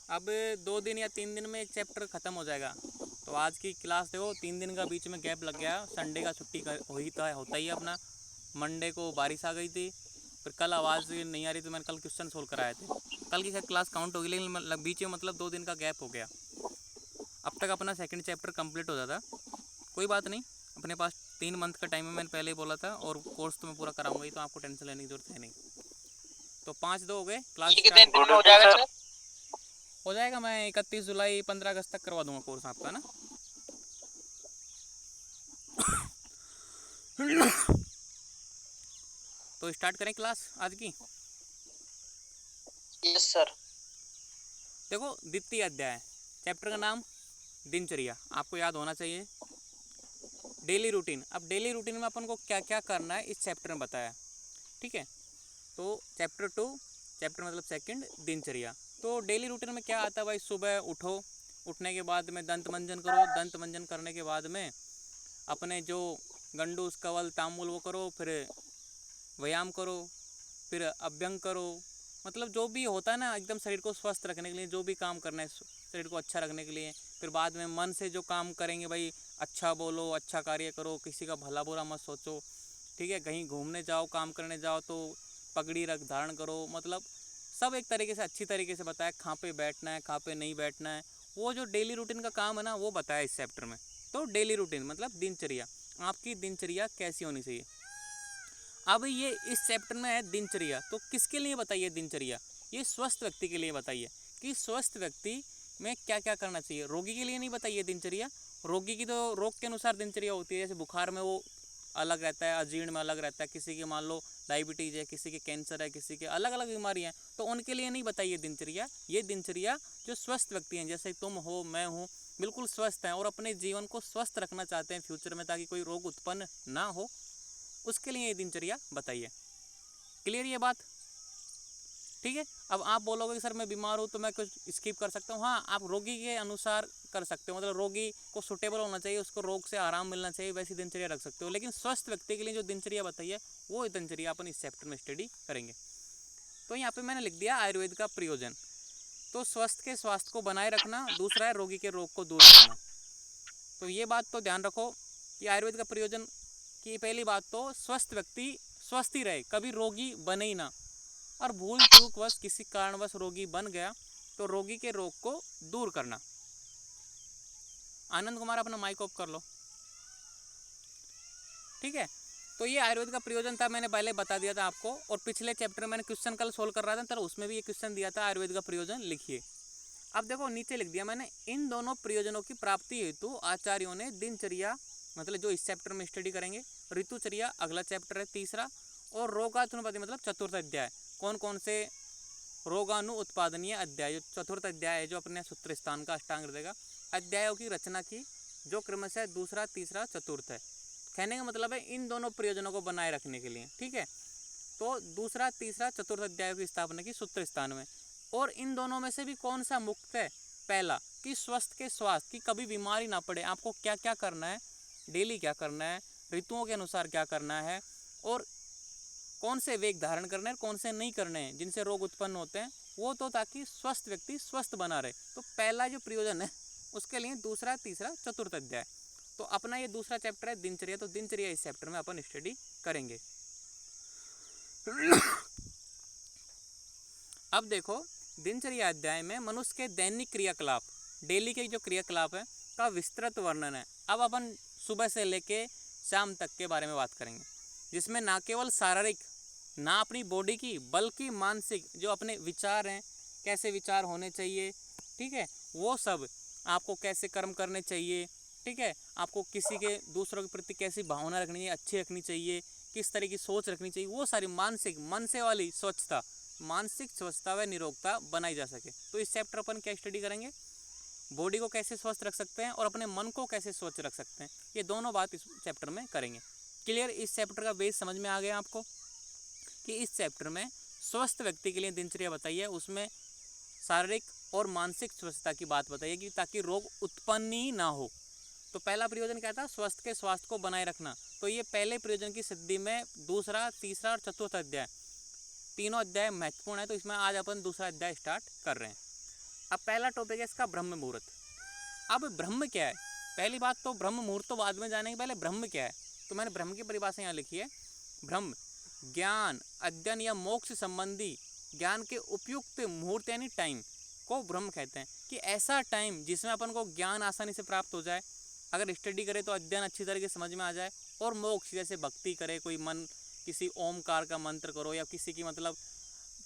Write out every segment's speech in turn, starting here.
अब 2 दिन या 3 दिन में एक चैप्टर ख़त्म हो जाएगा। तो आज की क्लास देखो 3 दिन का बीच में गैप लग गया, संडे का छुट्टी होता ही अपना। मंडे को बारिश आ गई थी, फिर कल आवाज़ नहीं आ रही तो मैंने कल क्वेश्चन सोल्व कराए थे। कल की क्लास काउंट होगी, लेकिन बीच में मतलब 2 दिन का गैप हो गया। अब तक अपना सेकंड चैप्टर कंप्लीट हो जाता। कोई बात नहीं, अपने पास 3 मंथ का टाइम है, मैंने पहले ही बोला था, और कोर्स तो मैं पूरा कराऊंगा ही, तो आपको टेंशन लेने की जरूरत है नहीं। तो 5-2 हो गए, क्लास ये कितने स्टार्ट दिन में हो जाएगा सर? हो जाएगा। मैं 31 जुलाई 15 अगस्त तक करवा दूंगा कोर्स आपका ना। तो स्टार्ट करें क्लास आज की। Yes sir. देखो द्वितीय अध्याय, चैप्टर का नाम दिनचर्या, आपको याद होना चाहिए। डेली रूटीन, अब डेली रूटीन में अपन को क्या क्या करना है इस चैप्टर में बताया, ठीक है। तो चैप्टर 2, चैप्टर मतलब सेकंड, दिनचर्या। तो डेली रूटीन में क्या आता है भाई, सुबह उठो, उठने के बाद में दंत मंजन करो, दंत मंजन करने के बाद में अपने जो गंडूस कवल तांबुल वो करो, फिर व्यायाम करो, फिर अभ्यंग करो, मतलब जो भी होता है ना एकदम शरीर को स्वस्थ रखने के लिए, जो भी काम करना है शरीर को अच्छा रखने के लिए। फिर बाद में मन से जो काम करेंगे भाई, अच्छा बोलो, अच्छा कार्य करो, किसी का भला बुरा मत सोचो, ठीक है। कहीं घूमने जाओ, काम करने जाओ तो पगड़ी रख धारण करो, मतलब सब एक तरीके से अच्छी तरीके से बताया। कहाँ पे बैठना है, कहाँ पे नहीं बैठना है, वो जो डेली रूटीन का काम है ना वो बताया इस चैप्टर में। तो डेली रूटीन मतलब दिनचर्या, आपकी दिनचर्या कैसी होनी चाहिए। अब ये इस चैप्टर में है दिनचर्या, तो किसके लिए बताइए दिनचर्या, ये स्वस्थ व्यक्ति के लिए बताइए कि स्वस्थ व्यक्ति में क्या क्या करना चाहिए। रोगी के लिए नहीं बताइए दिनचर्या, रोगी की तो रोग के अनुसार दिनचर्या होती है। जैसे बुखार में वो अलग रहता है, अजीर्ण में अलग रहता है, किसी के मान लो डायबिटीज़ है, किसी के कैंसर है, किसी के अलग अलग बीमारियाँ हैं, तो उनके लिए नहीं बताइए दिनचर्या। ये दिनचर्या जो स्वस्थ व्यक्ति हैं, जैसे तुम हो, मैं हूँ, बिल्कुल स्वस्थ हैं और अपने जीवन को स्वस्थ रखना चाहते हैं फ्यूचर में, ताकि कोई रोग उत्पन्न ना हो, उसके लिए ये दिनचर्या बताइए। क्लियर ये बात, ठीक है। अब आप बोलोगे कि सर मैं बीमार हूँ तो मैं कुछ स्किप कर सकता हूँ, हाँ आप रोगी के अनुसार कर सकते हो, मतलब रोगी को सुटेबल होना चाहिए, उसको रोग से आराम मिलना चाहिए, वैसी दिनचर्या रख सकते हो। लेकिन स्वस्थ व्यक्ति के लिए जो दिनचर्या बताई है वो दिनचर्या अपन इस चैप्टर में स्टडी करेंगे। तो यहाँ पे मैंने लिख दिया आयुर्वेद का प्रयोजन। तो स्वस्थ के स्वास्थ्य को बनाए रखना, दूसरा है रोगी के रोग को दूर करना। तो ये बात तो ध्यान रखो कि आयुर्वेद का प्रयोजन की पहली बात तो स्वस्थ व्यक्ति स्वस्थ ही रहे, कभी रोगी बने ही ना। और भूल चूक वश किसी कारणवश रोगी बन गया तो रोगी के रोग को दूर करना। आनंद कुमार अपना माइक ऑफ कर लो, ठीक है। तो ये आयुर्वेद का प्रयोजन था, मैंने पहले बता दिया था आपको, और पिछले चैप्टर में मैंने क्वेश्चन कल सोल्व कर रहा था तो उसमें भी ये क्वेश्चन दिया था, आयुर्वेद का प्रयोजन लिखिए। अब देखो नीचे लिख दिया मैंने, इन दोनों प्रयोजनों की प्राप्ति हेतु आचार्यों ने दिनचर्या, मतलब जो इस चैप्टर में स्टडी करेंगे, ऋतुचर्या अगला चैप्टर है तीसरा, और रोगानुपति मतलब चतुर्थ अध्याय, कौन कौन से रोगाणु उत्पादनीय अध्याय, जो चतुर्थ अध्याय है जो अपने सूत्र स्थान का अष्टांग हृदय अध्यायों की रचना की, जो क्रमशः दूसरा तीसरा चतुर्थ है। कहने का मतलब है इन दोनों प्रयोजनों को बनाए रखने के लिए, ठीक है। तो दूसरा तीसरा चतुर्थ अध्याय की स्थापना की सूत्र स्थान में, और इन दोनों में से भी कौन सा मुक्त है, पहला कि स्वस्थ के स्वास्थ्य की कभी बीमारी ना पड़े, आपको क्या क्या करना है, डेली क्या करना है, ऋतुओं के अनुसार क्या करना है, और कौन से वेग धारण करने हैं कौन से नहीं करने हैं जिनसे रोग उत्पन्न होते हैं, वो तो ताकि स्वस्थ व्यक्ति स्वस्थ बना रहे। तो पहला जो प्रयोजन है उसके लिए दूसरा तीसरा चतुर्थ अध्याय। तो अपना ये दूसरा चैप्टर है दिनचर्या, तो दिनचर्या इस चैप्टर में अपन स्टडी करेंगे। अब देखो दिनचर्या अध्याय में मनुष्य के दैनिक क्रियाकलाप, डेली के जो क्रियाकलाप है का विस्तृत वर्णन है। अब अपन सुबह से लेके शाम तक के बारे में बात करेंगे, जिसमें ना केवल शारीरिक, ना अपनी बॉडी की, बल्कि मानसिक जो अपने विचार हैं, कैसे विचार होने चाहिए, ठीक है, वो सब आपको कैसे कर्म करने चाहिए, ठीक है, आपको किसी के दूसरों के प्रति कैसी भावना रखनी चाहिए, अच्छी रखनी चाहिए, किस तरह की सोच रखनी चाहिए, वो सारी मानसिक, मन से वाली स्वच्छता, मानसिक स्वच्छता व निरोगता बनाई जा सके। तो इस चैप्टर अपन क्या स्टडी करेंगे, बॉडी को कैसे स्वस्थ रख सकते हैं और अपने मन को कैसे स्वच्छ रख सकते हैं, ये दोनों बात इस चैप्टर में करेंगे। क्लियर, इस चैप्टर का बेस समझ में आ गया आपको कि इस चैप्टर में स्वस्थ व्यक्ति के लिए दिनचर्या बताइए, उसमें शारीरिक और मानसिक स्वस्थता की बात बताइए कि ताकि रोग उत्पन्न ही ना हो। तो पहला प्रयोजन क्या था, स्वस्थ के स्वास्थ्य को बनाए रखना। तो ये पहले प्रयोजन की सिद्धि में दूसरा तीसरा और चतुर्थ अध्याय, तीनों अध्याय महत्वपूर्ण है, तो इसमें आज अपन दूसरा अध्याय स्टार्ट कर रहे हैं। अब पहला टॉपिक है इसका ब्रह्म मुहूर्त। अब ब्रह्म क्या है, पहली बात तो ब्रह्म मुहूर्त तो बाद में जाने के पहले ब्रह्म क्या है, तो मैंने ब्रह्म की परिभाषा यहाँ लिखी है। ब्रह्म ज्ञान, अध्ययन या मोक्ष संबंधी ज्ञान के उपयुक्त मुहूर्त यानी टाइम को ब्रह्म कहते हैं। कि ऐसा टाइम जिसमें अपन को ज्ञान आसानी से प्राप्त हो जाए, अगर स्टडी करे तो अध्ययन अच्छी तरीके से समझ में आ जाए, और मोक्ष जैसे भक्ति करे, कोई मन किसी ओमकार का मंत्र करो या किसी की मतलब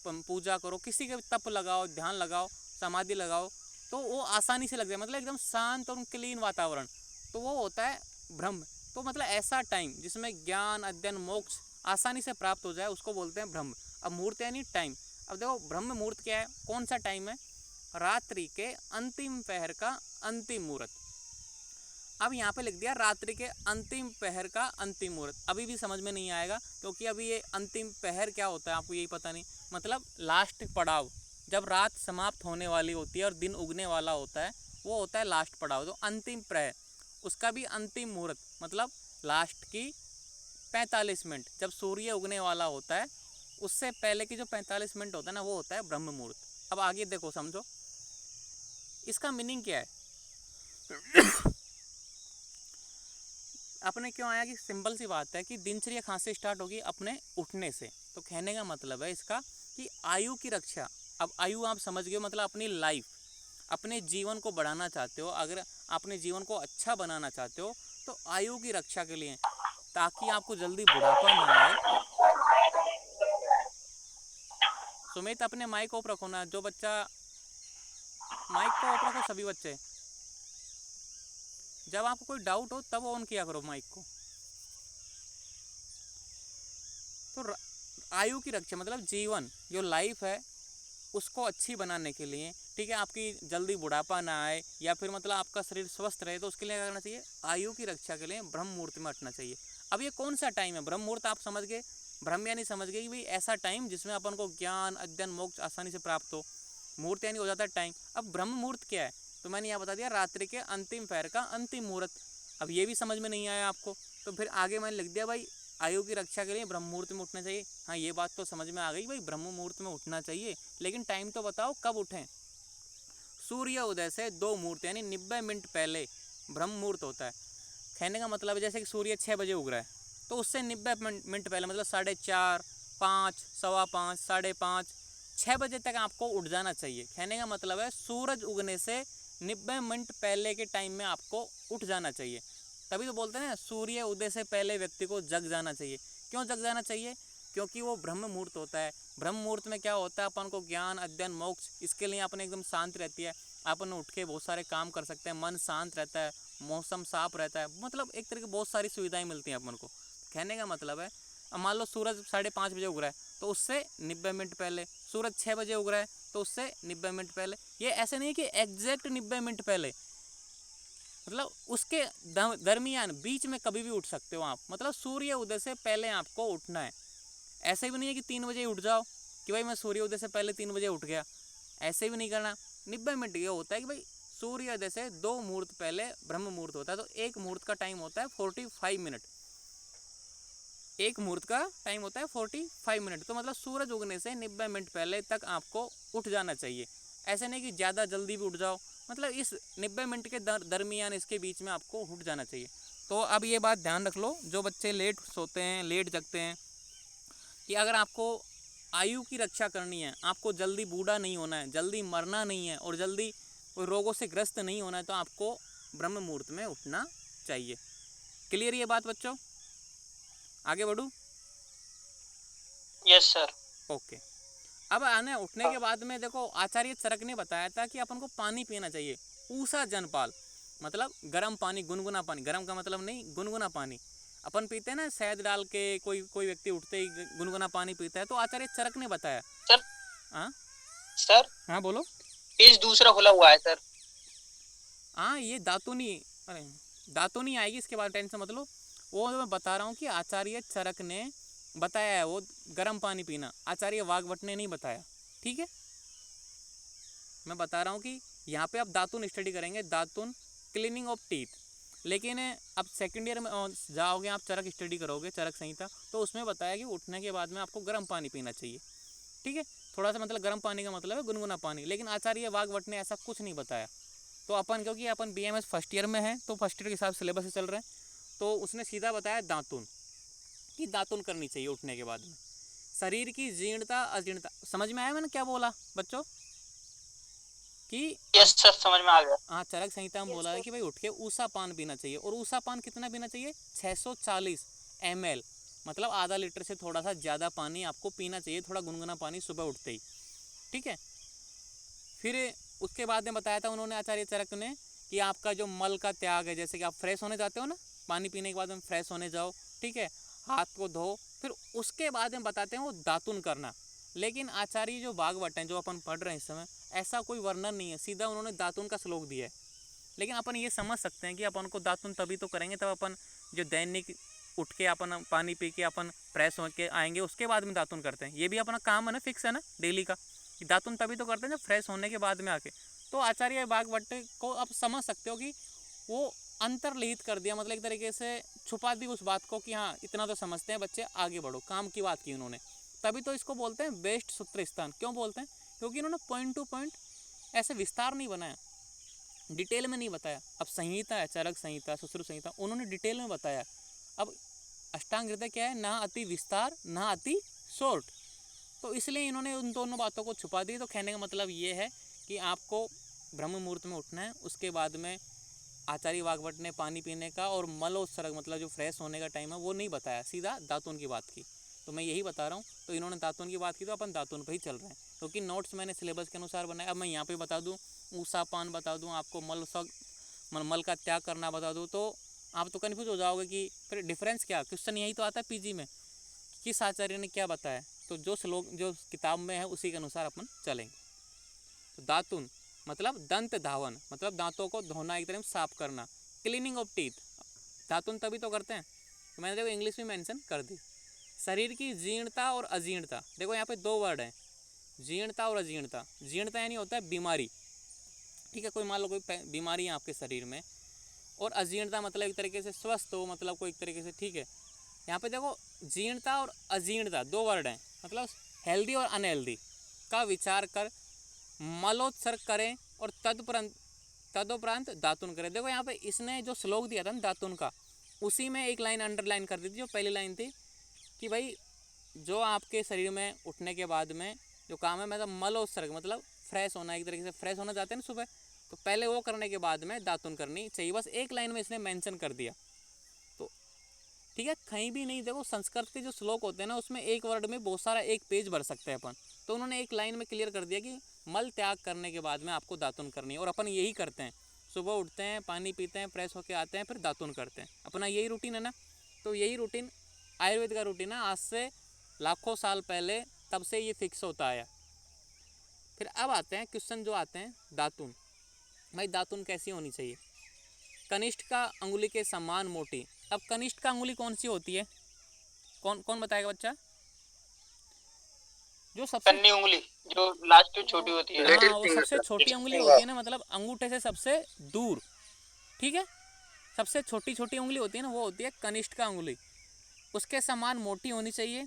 पूजा करो, किसी के तप लगाओ, ध्यान लगाओ, समाधि लगाओ, तो वो आसानी से लग जाए, मतलब एकदम शांत और क्लीन वातावरण, तो वो होता है ब्रह्म। तो मतलब ऐसा टाइम जिसमें ज्ञान, अध्ययन, मोक्ष आसानी से प्राप्त हो जाए उसको बोलते हैं ब्रह्म। अब मुहूर्त यानी टाइम। अब देखो ब्रह्म मुहूर्त क्या है, कौन सा टाइम है, रात्रि के अंतिम पहर का अंतिम मुहूर्त। अब यहाँ पे लिख दिया रात्रि के अंतिम पहर का अंतिम मुहूर्त, अभी भी समझ में नहीं आएगा क्योंकि अभी ये अंतिम पहर क्या होता है आपको यही पता नहीं, मतलब लास्ट पड़ाव, जब रात समाप्त होने वाली होती है और दिन उगने वाला होता है, वो होता है लास्ट पड़ाव। तो अंतिम प्रहर, उसका भी अंतिम मुहूर्त, मतलब लास्ट की 45 मिनट जब सूर्य उगने वाला होता है, उससे पहले की जो 45 मिनट होता है ना, वो होता है ब्रह्म मुहूर्त। अब आगे देखो, समझो इसका मीनिंग क्या है। अपने क्यों आया कि सिंपल सी बात है कि दिनचर्या कहाँ से स्टार्ट होगी, अपने उठने से। तो कहने का मतलब है इसका कि आयु की रक्षा। अब आयु आप समझ गए, मतलब अपनी लाइफ, अपने जीवन को बढ़ाना चाहते हो, अगर अपने जीवन को अच्छा बनाना चाहते हो तो आयु की रक्षा के लिए, ताकि आपको जल्दी बुढ़ापा ना आए। सुमित अपने माइक ऑफ रखो ना, जो बच्चा माइक को ऑफ रखो, सभी बच्चे, जब आपको कोई डाउट हो तब ऑन किया करो माइक को। तो आयु की रक्षा मतलब जीवन, जो लाइफ है उसको अच्छी बनाने के लिए, ठीक है, आपकी जल्दी बुढ़ापा ना आए या फिर मतलब आपका शरीर स्वस्थ रहे, तो उसके लिए क्या करना चाहिए, आयु की रक्षा के लिए ब्रह्म मुहूर्त में उठना चाहिए। अब ये कौन सा टाइम है ब्रह्म मुहूर्त, आप समझ गए, ब्रह्म यानी समझ गए कि भाई ऐसा टाइम जिसमें अपन को ज्ञान, अध्ययन, मोक्ष आसानी से प्राप्त हो। मुहूर्त यानी हो जाता है टाइम। अब ब्रह्म मुहूर्त क्या है, तो मैंने यहाँ बता दिया रात्रि के अंतिम पहर का अंतिम मुहूर्त। अब ये भी समझ में नहीं आया आपको, तो फिर आगे मैंने लिख दिया भाई आयु की रक्षा के लिए ब्रह्म मुहूर्त में उठना चाहिए। हाँ, ये बात तो समझ में आ गई भाई, ब्रह्म मुहूर्त में उठना चाहिए, लेकिन टाइम तो बताओ कब उठें। सूर्य उदय से 2 मुहूर्त यानी 90 मिनट पहले ब्रह्म मुहूर्त होता है। कहने का मतलब है जैसे कि सूर्य 6 बजे उग रहा है, तो उससे 90 मिनट पहले, मतलब 4:30, 5, 5:15, 5:30, 6 बजे तक आपको उठ जाना चाहिए। कहने का मतलब है सूरज उगने से 90 मिनट पहले के टाइम में आपको उठ जाना चाहिए। तभी तो बोलते हैं ना, सूर्य उदय से पहले व्यक्ति को जग जाना चाहिए। क्यों जग जाना चाहिए, क्योंकि वो ब्रह्म मुहूर्त होता है। ब्रह्म मुहूर्त में क्या होता है, अपन को ज्ञान, अध्ययन, मोक्ष, इसके लिए अपन एकदम शांत रहती है, अपन उठ के बहुत सारे काम कर सकते हैं, मन शांत रहता है, मौसम साफ रहता है, मतलब एक तरह की बहुत सारी सुविधाएं मिलती हैं अपन को। कहने का मतलब है, अब मान लो सूरज 5:30 बजे उग रहा है, तो उससे 90 मिनट पहले, सूरज 6 बजे उग रहा है तो उससे 90 मिनट पहले। ये ऐसे नहीं कि एग्जैक्ट 90 मिनट पहले, मतलब उसके दरमियान बीच में कभी भी उठ सकते हो आप, मतलब सूर्य उदय से पहले आपको उठना है। ऐसे भी नहीं है कि 3 बजे उठ जाओ कि भाई मैं सूर्य उदय से पहले 3 बजे उठ गया, ऐसे भी नहीं करना। 90 मिनट ये होता है कि भाई सूर्योदय से 2 मुहूर्त पहले ब्रह्म मुहूर्त होता है, तो एक मुहूर्त का टाइम होता है 45 मिनट। एक मुहूर्त का टाइम होता है 45 मिनट, तो मतलब सूरज उगने से 90 मिनट पहले तक आपको उठ जाना चाहिए। ऐसे नहीं कि ज़्यादा जल्दी भी उठ जाओ, मतलब इस 90 मिनट के दरमियान, इसके बीच में आपको उठ जाना चाहिए। तो अब ये बात ध्यान रख लो, जो बच्चे लेट सोते हैं, लेट जगते हैं, कि अगर आपको आयु की रक्षा करनी है, आपको जल्दी बूढ़ा नहीं होना है, जल्दी मरना नहीं है और जल्दी कोई रोगों से ग्रस्त नहीं होना है, तो आपको ब्रह्म मुहूर्त में उठना चाहिए। क्लियर ये बात बच्चों, आगे बढ़ूँ? Yes sir. ओके। अब आने उठने के बाद में देखो, आचार्य चरक ने बताया था कि अपन को पानी पीना चाहिए, ऊषा जनपाल, मतलब गर्म पानी, गुनगुना पानी। गर्म का मतलब नहीं, गुनगुना पानी अपन पीते हैं ना, शहद डाल के, कोई व्यक्ति उठते ही गुनगुना पानी पीता है, तो आचार्य चरक ने बताया। सर हाँ सर हाँ बोलो। पेज दूसरा खुला हुआ है सर। हाँ, ये दातुनी, अरे दातुनी आएगी इसके बाद, टेंशन मत लो। वो मैं बता रहा हूँ कि आचार्य चरक ने बताया है वो गर्म पानी पीना, आचार्य वाग्भट ने नहीं बताया, ठीक है। मैं बता रहा हूँ कि यहाँ पे आप दातुन स्टडी करेंगे, दातुन क्लीनिंग ऑफ टीथ, लेकिन अब सेकेंड ईयर में जाओगे आप, चरक स्टडी करोगे, चरक संहिता, तो उसमें बताया कि उठने के बाद में आपको गर्म पानी पीना चाहिए, ठीक है। थोड़ा सा मतलब गर्म पानी का मतलब है गुनगुना पानी, लेकिन आचार्य वाग्भट ने ऐसा कुछ नहीं बताया। तो अपन क्योंकि अपन BMS फर्स्ट ईयर में है तो फर्स्ट ईयर के हिसाब से सिलेबस से चल रहे हैं, तो उसने सीधा बताया दातुन, कि दातुन करनी चाहिए उठने के बाद में। शरीर की जीर्णता अजीर्णता, समझ में आया मैंने क्या बोला बच्चों? कि यस सर, समझ में आ गया। हाँ, चरक संहिता में बोला है कि भाई उठ के ऊषा पान पीना चाहिए, और ऊषा पान कितना पीना चाहिए? 640 ml, मतलब आधा लीटर से थोड़ा सा ज़्यादा पानी आपको पीना चाहिए, थोड़ा गुनगुना पानी सुबह उठते ही, ठीक है। फिर उसके बाद में बताया था उन्होंने, आचार्य चरक ने, कि आपका जो मल का त्याग है, जैसे कि आप फ्रेश होने जाते हो ना, पानी पीने के बाद में फ्रेश होने जाओ, ठीक है, हाथ को धो, फिर उसके बाद में बताते हैं वो दातुन करना। लेकिन आचार्य जो वाग्भट हैं जो अपन पढ़ रहे हैं इस समय, ऐसा कोई वर्णन नहीं है, सीधा उन्होंने दातुन का श्लोक दिया है। लेकिन अपन ये समझ सकते हैं कि अपन को दातुन तभी तो करेंगे तब अपन जो दैनिक उठ के अपन पानी पी के अपन फ्रेश होके आएंगे, उसके बाद में दातुन करते हैं। ये भी अपना काम है ना, फिक्स है ना डेली का, कि दातुन तभी तो करते हैं जब फ्रेश होने के बाद में आके। तो आचार्य वाग्भट को आप समझ सकते हो कि वो अंतर्निहित कर दिया, मतलब एक तरीके से छुपा दी उस बात को कि हाँ इतना तो समझते हैं बच्चे, आगे बढ़ो, काम की बात की उन्होंने। तभी तो इसको बोलते हैं बेस्ट सूत्र स्थान। क्यों बोलते हैं? क्योंकि इन्होंने पॉइंट टू पॉइंट ऐसे विस्तार नहीं बनाया, डिटेल में नहीं बताया। अब संहिता है, चरक संहिता, सुश्रुत संहिता, उन्होंने डिटेल में बताया। अब अष्टांग हृदय क्या है? ना अति विस्तार ना अति शॉर्ट, तो इसलिए इन्होंने उन दोनों बातों को छुपा दी। तो कहने का मतलब ये है कि आपको ब्रह्म मुहूर्त में उठना है, उसके बाद में आचार्य वाग्भट ने पानी पीने का और मलोत्सर्ग मतलब जो फ्रेश होने का टाइम है वो नहीं बताया, सीधा दातुन की बात की। तो मैं यही बता रहा हूँ, तो इन्होंने दातुन की बात की तो अपन दातुन पर ही चल रहे हैं, क्योंकि नोट्स मैंने सिलेबस के अनुसार बनाया। अब मैं यहाँ पे बता दूँ, ऊषा पान बता दूँ, आपको मल का त्याग करना बता दूँ, तो आप तो कन्फ्यूज हो जाओगे कि फिर डिफरेंस क्या। क्वेश्चन यही तो आता है PG में, किस आचार्य ने क्या बताया। तो जो श्लोक जो किताब में है उसी के अनुसार अपन चलेंगे। तो दातुन मतलब दंत धावन, मतलब दांतों को धोना, एक तरह से साफ करना, क्लीनिंग ऑफ टीथ। दातुन तभी तो करते हैं, तो मैंने देखो इंग्लिश में मेंशन कर दी। शरीर की जीर्णता और अजीर्णता, देखो यहाँ पे दो वर्ड हैं, जीर्णता और अजीर्णता। जीर्णता यानी होता है बीमारी, ठीक है, कोई मान लो कोई बीमारी है आपके शरीर में, और अजीर्णता मतलब एक तरीके से स्वस्थ हो, मतलब कोई एक तरीके से, ठीक है। यहाँ पे देखो जीर्णता और अजीर्णता दो वर्ड हैं, मतलब हेल्दी और अनहेल्दी का विचार कर मलोत्सर्ग करें और तदुपरांत दातुन करें। देखो यहाँ पे इसने जो श्लोक दिया था ना दातुन का, उसी में एक लाइन अंडरलाइन कर दी थी, जो पहली लाइन थी कि भाई जो आपके शरीर में उठने के बाद में जो काम है, मतलब मलोत्सर्ग मतलब फ्रेश होना, एक तरीके से फ्रेश होना चाहते हैं ना सुबह, तो पहले वो करने के बाद में दातुन करनी चाहिए। बस एक लाइन में इसने मेंशन कर दिया, तो ठीक है, कहीं भी नहीं। देखो संस्कृत के जो श्लोक होते हैं ना, उसमें एक वर्ड में बहुत सारा एक पेज भर सकते हैं अपन, तो उन्होंने एक लाइन में क्लियर कर दिया कि मल त्याग करने के बाद में आपको दातुन करनी है। और अपन यही करते हैं, सुबह उठते हैं, पानी पीते हैं, फ्रेश होके आते हैं, फिर दातुन करते हैं, अपना यही रूटीन है ना। तो यही रूटीन आयुर्वेद का रूटीन है, आज से लाखों साल पहले तब से ये फिक्स होता आया। फिर अब आते हैं क्वेश्चन जो आते हैं दातुन। भाई दातुन कैसी होनी चाहिए? कनिष्ठ का अंगुली के समान मोटी। अब कनिष्ठ का अंगुली कौन सी होती है? कौन कौन बताएगा बच्चा? जो सबसे, कन्नी उंगली, जो लास्ट में छोटी होती है। हाँ वो सबसे छोटी उंगली होती है ना, मतलब अंगूठे से सबसे दूर, ठीक है, सबसे छोटी छोटी उंगली होती है ना, वो होती है कनिष्ठ का अंगुली। उसके समान मोटी होनी चाहिए,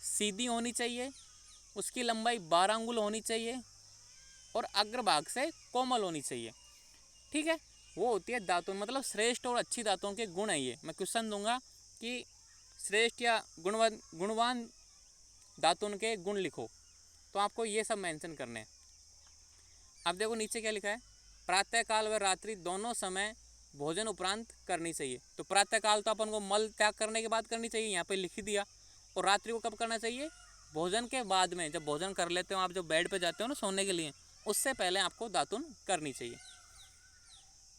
सीधी होनी चाहिए, उसकी लंबाई 12 अंगुल होनी चाहिए, और अग्रभाग से कोमल होनी चाहिए, ठीक है। वो होती है दातुन, मतलब श्रेष्ठ और अच्छी दांतों के गुण है ये। मैं क्वेश्चन दूंगा कि श्रेष्ठ या गुणवान दातुन के गुण लिखो, तो आपको ये सब मेंशन करने हैं। अब देखो नीचे क्या लिखा है, प्रातःकाल व रात्रि दोनों समय भोजन उपरांत करनी चाहिए। तो प्रातःकाल तो अपन को मल त्याग करने के बाद करनी चाहिए, यहाँ पे लिख दिया। और रात्रि को कब करना चाहिए? भोजन के बाद में, जब भोजन कर लेते हो आप, जब बेड पे जाते हो ना सोने के लिए, उससे पहले आपको दातुन करनी चाहिए।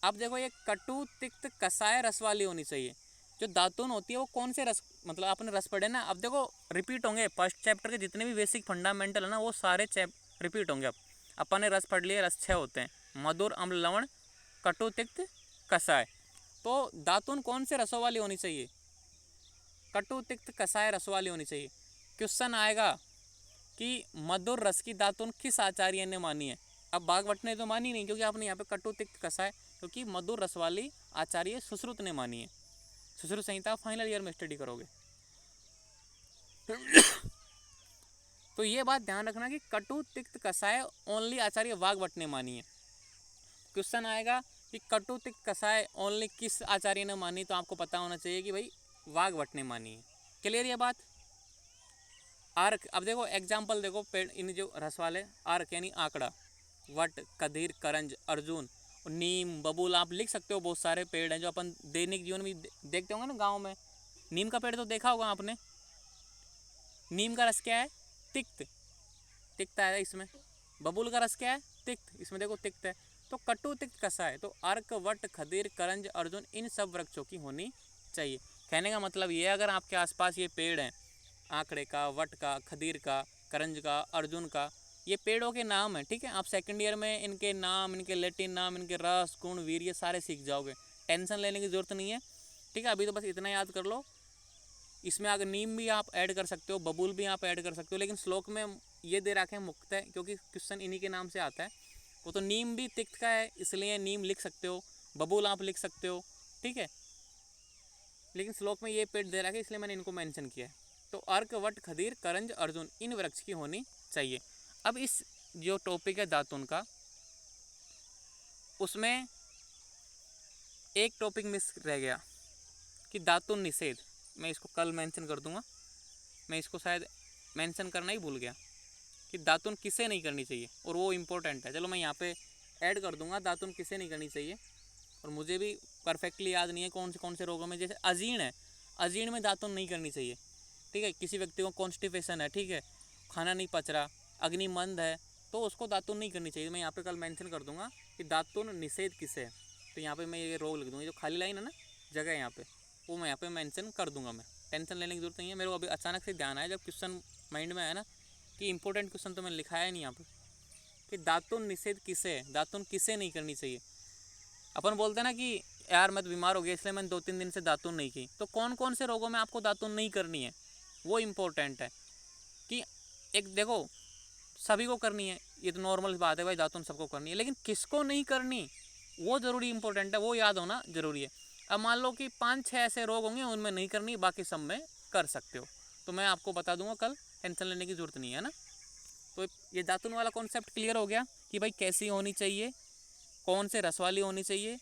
अब देखो ये कटु तिक्त कसाय रस वाली होनी चाहिए। जो दातुन होती है वो कौन से रस, मतलब आपने रस पढ़े ना, अब देखो रिपीट होंगे, फर्स्ट चैप्टर के जितने भी बेसिक फंडामेंटल है ना, वो सारे रिपीट होंगे। अब अपन ने रस पढ़ लिए, रस 6 होते हैं, मधुर, अम्ल, लवण, कटु तिक्त कसाय। तो दातुन कौन से रसों वाली होनी चाहिए? कटु तिक्त कसाय रस वाली होनी चाहिए। क्वेश्चन आएगा कि मधुर रस की दातुन किस आचार्य ने मानी है? अब वाग्भट ने तो मानी नहीं, क्योंकि आपने यहाँ पे कटु तिक्त कसाय, क्योंकि मधुर रस वाली आचार्य सुश्रुत ने मानी है। सुश्रुत संहिता फाइनल ईयर में स्टडी करोगे। तो तो ये बात ध्यान रखना कि कटु तिक्त कषाय ओनली आचार्य वाग्भट ने मानी है। क्वेश्चन आएगा कि कटु तिक्त कषाय ओनली किस आचार्य ने मानी, तो आपको पता होना चाहिए कि भाई वाग्भट ने मानी है। क्लियर ये बात। अर्क, अब देखो एग्जाम्पल देखो पेड़, इन जो रस वाले अर्क यानी आंकड़ा, वट, कदीर, करंज, अर्जुन, नीम, बबूल, आप लिख सकते हो। बहुत सारे पेड़ हैं जो अपन दैनिक जीवन में देखते होंगे ना गांव में। नीम का पेड़ तो देखा होगा आपने। नीम का रस क्या है? तिक्त, तिक्त आया इसमें। बबूल का रस क्या है? तिक्त, इसमें देखो तिक्त है। तो कटु तिक्त कषाय, तो अर्क, वट, खदीर, करंज, अर्जुन, इन सब वृक्षों की होनी चाहिए। कहने का मतलब ये है, अगर आपके आसपास ये पेड़ हैं, आंकड़े का, वट का, खदीर का, करंज का, अर्जुन का, ये पेड़ों के नाम है, ठीक है। आप सेकंड ईयर में इनके नाम, इनके लैटिन नाम, इनके रस, गुण, वीर, ये सारे सीख जाओगे। टेंशन लेने की जरूरत नहीं है, ठीक है। अभी तो बस इतना याद कर लो। इसमें अगर नीम भी आप ऐड कर सकते हो, बबूल भी आप ऐड कर सकते हो, लेकिन श्लोक में ये दे रखे हैं मुक्त है, क्योंकि क्वेश्चन इन्हीं के नाम से आता है। वो तो नीम भी तिक्त का है, इसलिए नीम लिख सकते हो, बबूल आप लिख सकते हो, ठीक है। लेकिन श्लोक में ये पेड़ दे रखा है, इसलिए मैंने इनको मेंशन किया है। तो अर्क, वट, खदीर, करंज, अर्जुन, इन वृक्ष की होनी चाहिए। अब इस जो टॉपिक है दातुन का, उसमें एक टॉपिक मिस रह गया कि दातुन निषेध। मैं इसको कल मेंशन कर दूंगा, मैं इसको शायद मेंशन करना ही भूल गया कि दातुन किसे नहीं करनी चाहिए, और वो इम्पोर्टेंट है। चलो मैं यहाँ पे ऐड कर दूंगा दातुन किसे नहीं करनी चाहिए। और मुझे भी परफेक्टली याद नहीं है कौन से रोगों में, जैसे अजीर्ण है, अजीर्ण में दातुन नहीं करनी चाहिए, ठीक है। किसी व्यक्ति को कॉन्स्टिपेशन है, ठीक है, खाना नहीं पच रहा, अग्निमंद है, तो उसको दातुन नहीं करनी चाहिए। मैं यहाँ पे कल मेंशन कर दूंगा कि दातुन निषेध किसे है। तो यहाँ पे मैं ये रोग लिख दूँगा, जो खाली लाइन है ना जगह यहाँ पे, वो मैं यहाँ पे मेंशन कर दूंगा। मैं टेंशन लेने की जरूरत नहीं है। मेरे को अभी अचानक से ध्यान आया जब क्वेश्चन माइंड में आया ना कि इंपॉर्टेंट क्वेश्चन तो मैंने लिखा है नहीं यहाँ पे कि दातुन निषेध किसे है, दातुन किसे नहीं करनी चाहिए। अपन बोलते हैं ना कि यार मैं तो बीमार हो गया इसलिए मैंने 2-3 दिन से दातुन नहीं की, तो कौन कौन से रोगों में आपको दातुन नहीं करनी है वो इम्पोर्टेंट है। कि एक देखो सभी को करनी है, ये तो नॉर्मल बात है भाई, दातुन सबको करनी है, लेकिन किसको नहीं करनी वो ज़रूरी इंपॉर्टेंट है, वो याद होना ज़रूरी है। अब मान लो कि 5-6 ऐसे रोग होंगे उनमें नहीं करनी, बाकी सब में कर सकते हो, तो मैं आपको बता दूंगा कल, टेंशन लेने की ज़रूरत नहीं है ना। तो ये दातुन वाला कॉन्सेप्ट क्लियर हो गया कि भाई कैसी होनी चाहिए, कौन से रस वाली होनी चाहिए,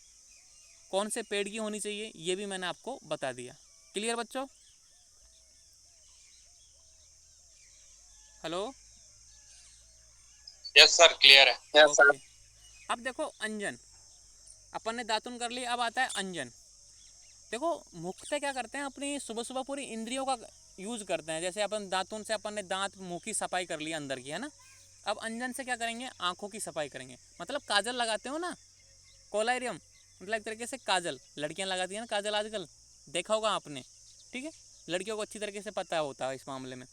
कौन से पेड़ की होनी चाहिए, ये भी मैंने आपको बता दिया। क्लियर बच्चों? हेलो, यस सर, क्लियर है। Yes sir. ओके। अब देखो अंजन, अपन ने दातुन कर ली, अब आता है अंजन। देखो मुख्यतः क्या करते हैं, अपनी सुबह सुबह पूरी इंद्रियों का यूज करते हैं। जैसे अपन दातुन से अपन ने दांत मुंह की सफाई कर ली अंदर की, है ना। अब अंजन से क्या करेंगे, आंखों की सफाई करेंगे। मतलब काजल लगाते हो ना, कोलारियम, मतलब एक तरीके से काजल, लड़कियां लगाती हैं ना काजल आजकल, देखा होगा आपने, ठीक है। लड़कियों को अच्छी तरीके से पता होता है इस मामले में,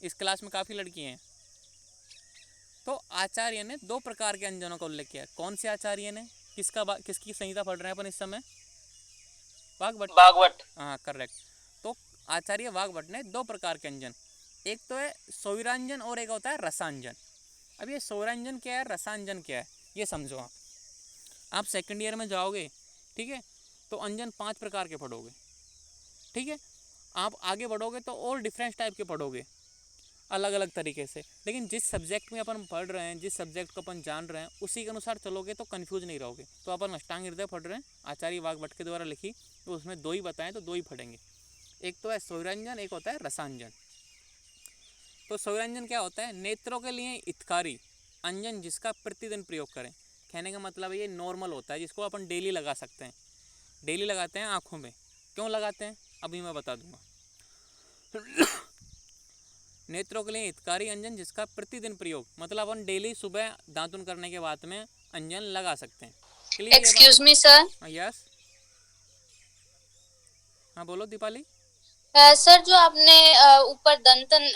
इस क्लास में काफ़ी लड़कियां हैं। तो आचार्य ने 2 प्रकार के अंजनों का उल्लेख किया। कौन से आचार्य ने, किसकी संहिता पढ़ रहे हैं अपन इस समय? वाग्भट। भागवत। हाँ करेक्ट। तो आचार्य वाग्भट ने 2 प्रकार के अंजन, एक तो है सौरांजन और एक होता है रसांजन। अब ये सौरांजन क्या है, रसांजन क्या है, ये समझो आप सेकंड ईयर में जाओगे, ठीक है, तो अंजन 5 प्रकार के पढ़ोगे, ठीक है। आप आगे बढ़ोगे तो और डिफरेंट टाइप के पढ़ोगे, अलग अलग तरीके से। लेकिन जिस सब्जेक्ट में अपन पढ़ रहे हैं, जिस सब्जेक्ट को अपन जान रहे हैं, उसी के अनुसार चलोगे तो कंफ्यूज नहीं रहोगे। तो अपन अष्टांग हृदय पढ़ रहे हैं, आचार्य वाग्भट के द्वारा लिखी, तो उसमें 2 ही बताएं तो 2 ही पढ़ेंगे। एक तो है सौरांजन, एक होता है रसांजन। तो सौरांजन क्या होता है, नेत्रों के लिए हितकारी अंजन जिसका प्रतिदिन प्रयोग करें। कहने का मतलब ये नॉर्मल होता है, जिसको अपन डेली लगा सकते हैं। डेली लगाते हैं आँखों में, क्यों लगाते हैं अभी मैं बता दूंगा। नेत्रों के लिए हितकारी अंजन जिसका प्रतिदिन प्रयोग, मतलब अपन डेली सुबह दांतुन करने के बाद में अंजन लगा सकते हैं। Excuse me sir. यस, हाँ बोलो दीपाली। सर जो आपने ऊपर दंतन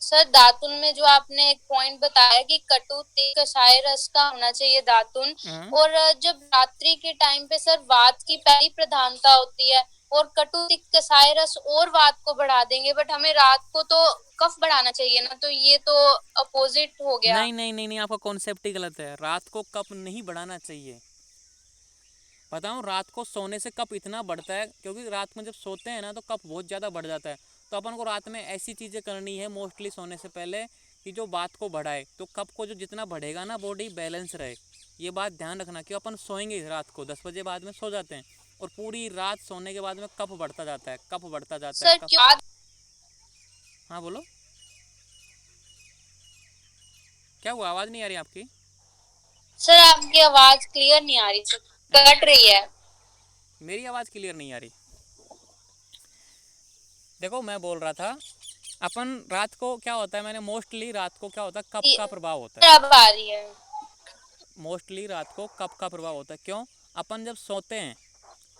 सर दातुन में जो आपने एक पॉइंट बताया कि कटु तिक्त कषाय रस का होना चाहिए दातुन, और जब रात्रि के टाइम पे सर वात की पहली प्रधानता होती है, और कटु तिक्त कषाय रस और वात को बढ़ा देंगे, बट हमें रात को तो कफ बढ़ाना चाहिए ना, तो ये तो अपोजिट हो गया। नहीं नहीं नहीं नहीं, आपका कॉन्सेप्ट ही गलत है। रात को कफ नहीं बढ़ाना चाहिए। बताऊं, रात को सोने से कफ इतना बढ़ता है, क्योंकि रात में जब सोते हैं ना तो कफ बहुत ज़्यादा बढ़ जाता है। तो अपन को रात में ऐसी चीज़ें करनी है मोस्टली सोने से पहले कि जो बात को बढ़ाए, तो कफ को जो जितना बढ़ेगा ना बॉडी बैलेंस रहे। ये बात ध्यान रखना कि अपन सोएंगे रात को 10 बजे बाद में सो जाते हैं और पूरी रात सोने के बाद में कफ बढ़ता जाता है, कफ बढ़ता जाता है सर कफ। हाँ बोलो, क्या हुआ, आवाज़ नहीं आ रही आपकी? सर आपकी आवाज क्लियर नहीं आ रही सर, कट रही है। मेरी आवाज़ क्लियर नहीं आ रही? देखो मैं बोल रहा था अपन रात को क्या होता है, मैंने मोस्टली रात को क्या होता है कफ का प्रभाव होता है। अब आ रही है। मोस्टली रात को कफ का प्रभाव होता है। क्यों? अपन जब सोते हैं,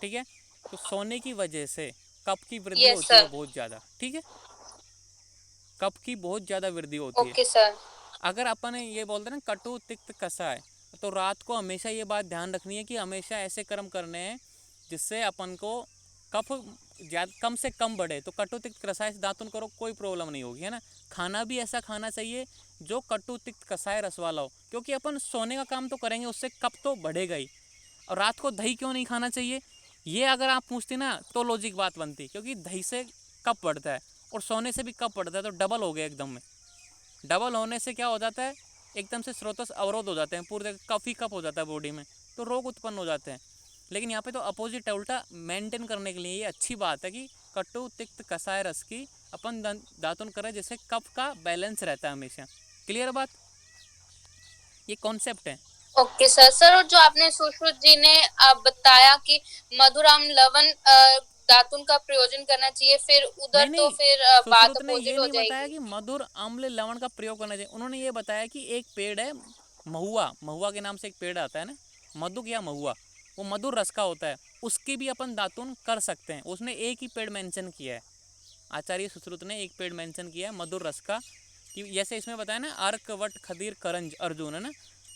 ठीक है, तो सोने की वजह से कफ की वृद्धि यस होती है सर। बहुत ज़्यादा, ठीक है, कफ की बहुत ज़्यादा वृद्धि होती है। Okay sir. अगर अपन ये बोलते हैं ना कटु तिक्त कसाय, तो रात को हमेशा ये बात ध्यान रखनी है कि हमेशा ऐसे कर्म करने हैं जिससे अपन को कफ कम से कम बढ़े। तो कटु तिक्त कसाय से दातुन करो, कोई प्रॉब्लम नहीं होगी, है ना। खाना भी ऐसा खाना चाहिए जो कटु तिक्त कसाय रस वाला हो, क्योंकि अपन सोने का काम तो करेंगे, उससे कफ तो बढ़ेगा ही। और रात को दही क्यों नहीं खाना चाहिए, ये अगर आप पूछते ना तो लॉजिक बात बनती, क्योंकि दही से कफ बढ़ता है और सोने से भी कफ बढ़ता है, तो डबल हो गया एकदम में। डबल होने से क्या हो जाता है, एकदम से स्रोतस अवरोध हो जाते हैं, पूरे कफ ही कफ हो जाता है बॉडी में, तो रोग उत्पन्न हो जाते हैं। लेकिन यहाँ पे तो अपोजिट है, उल्टा मेंटेन करने के लिए ये अच्छी बात है कि कटु तिक्त कसाय रस की अपन दातुन करें, जिससे कफ का बैलेंस रहता है हमेशा। क्लियर बात? ये कॉन्सेप्ट है। Okay sir. सर और जो आपने सुश्रुत जी ने बताया कि मधुराम लवण दातुन का प्रयोजन करना चाहिए, फिर उधर नहीं, तो फिर बात सुश्रुत ने ये अपोजिट हो नहीं बताया जाएगी। कि मधुर अम्ल लवण का प्रयोग करना चाहिए। उन्होंने ये बताया कि एक पेड़ है महुआ, महुआ के नाम से एक पेड़ आता है ना, मधुक या महुआ, वो मधुर रस का होता है, उसकी भी अपन दातुन कर सकते हैं। उसने एक ही पेड़ मेंशन किया है, आचार्य सुश्रुत ने एक पेड़ मेंशन किया है मधुर रस का, कि जैसे इसमें बताया ना अर्क वट खदीर करंज अर्जुन, है ना,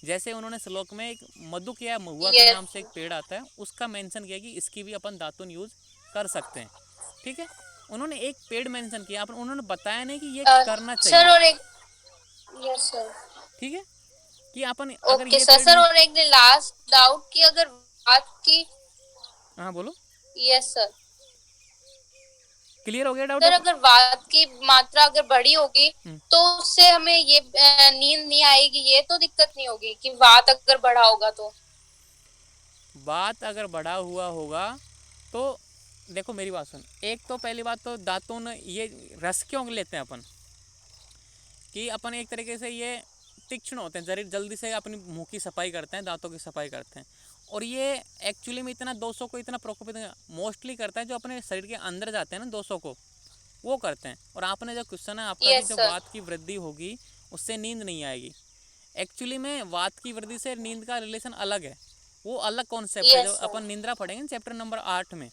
जैसे उन्होंने श्लोक में एक मधुक या महुआ के नाम से एक पेड़ आता है उसका मेंशन किया कि इसकी भी अपन दातुन यूज कर सकते हैं, ठीक है। उन्होंने एक पेड़ मेंशन किया, अपन उन्होंने बताया नहीं कि ये करना सर चाहिए, और एक यस सर। ठीक है, कि अपन अगर ओके ये सर। पेड़ सर में। और एक लास्ट डाउट की अगर बात की। हाँ बोलो, यस सर। क्लियर हो गया डाउट सर आप? अगर वात की मात्रा अगर बड़ी होगी तो उससे हमें ये नींद नहीं आएगी, ये तो दिक्कत नहीं होगी कि वात अगर बढ़ा होगा तो? बात अगर बढ़ा हुआ होगा तो देखो मेरी बात सुन, एक तो पहली बात तो दातुन ये रस क्यों लेते हैं अपन, कि अपन एक तरीके से ये तीक्ष्ण होते हैं, जल्दी से अपनी मुंह की सफाई करते हैं, दांतों की सफाई करते हैं, और ये एक्चुअली में इतना दोषों को इतना प्रकोपित मोस्टली करता है जो अपने शरीर के अंदर जाते हैं ना दोषों को, वो करते हैं। और आपने जो क्वेश्चन है आपका कि यस जब सर। वात की वृद्धि होगी उससे नींद नहीं आएगी, एक्चुअली में वात की वृद्धि से नींद का रिलेशन अलग है, वो अलग कॉन्सेप्ट है, यस जो सर। अपन निंद्रा पढ़ेंगे चैप्टर नंबर 8 में,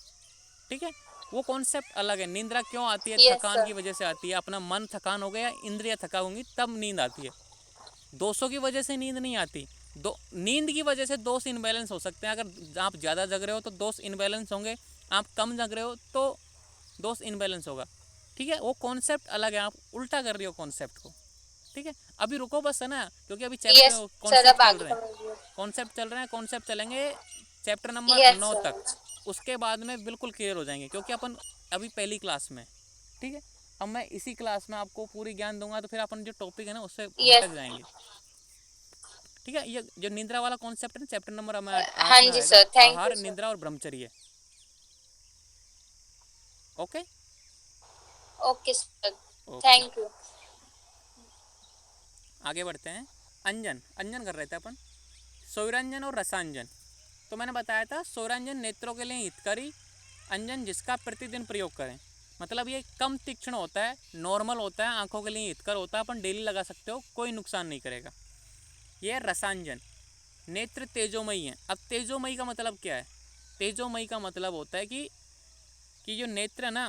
ठीक है, वो कॉन्सेप्ट अलग है। निंद्रा क्यों आती है? यस थकान सर। की वजह से आती है, अपना मन थकान हो गया, इंद्रियां थका होंगी तब नींद आती है। दोषों की वजह से नींद नहीं आती। नींद की वजह से दोष इनबैलेंस हो सकते हैं, अगर आप ज़्यादा जग रहे हो तो दोष इनबैलेंस होंगे, आप कम जग रहे हो तो दोष इनबैलेंस होगा, ठीक है, वो कॉन्सेप्ट अलग है, आप उल्टा कर रही हो कॉन्सेप्ट को, ठीक है। अभी रुको बस, है ना, क्योंकि अभी यस चैप्टर सर। कॉन्सेप्ट अब चल आगे रहे हैं, समझिए। कॉन्सेप्ट चल रहे हैं, कॉन्सेप्ट चलेंगे चैप्टर नंबर यस 9 सर। तक, उसके बाद में बिल्कुल क्लियर हो जाएंगे, क्योंकि अपन अभी पहली क्लास में, ठीक है। अब मैं इसी क्लास में आपको पूरी ज्ञान दूंगा तो फिर अपन जो टॉपिक है ना उससे यस। भटक जाएंगे, ठीक है। ये जो निद्रा वाला कॉन्सेप्ट है ना चैप्टर नंबर 8 हाँ में जी आएगा, सर, थैंक यू आहार सर। निद्रा और ब्रह्मचर्य, okay okay sir, okay. Thank you. आगे बढ़ते हैं। अंजन, अंजन कर रहे थे अपन, सौरांजन और रसांजन। तो मैंने बताया था सौरांजन नेत्रों के लिए हितकारी, अंजन जिसका प्रतिदिन प्रयोग करें, मतलब ये कम तीक्ष्ण होता है, नॉर्मल होता है, आंखों के लिए हितकर होता है, अपन डेली लगा सकते हो, कोई नुकसान नहीं करेगा। ये रसांजन, नेत्र तेजोमयी है। अब तेजोमयी का मतलब क्या है? तेजोमयी का मतलब होता है कि जो नेत्र ना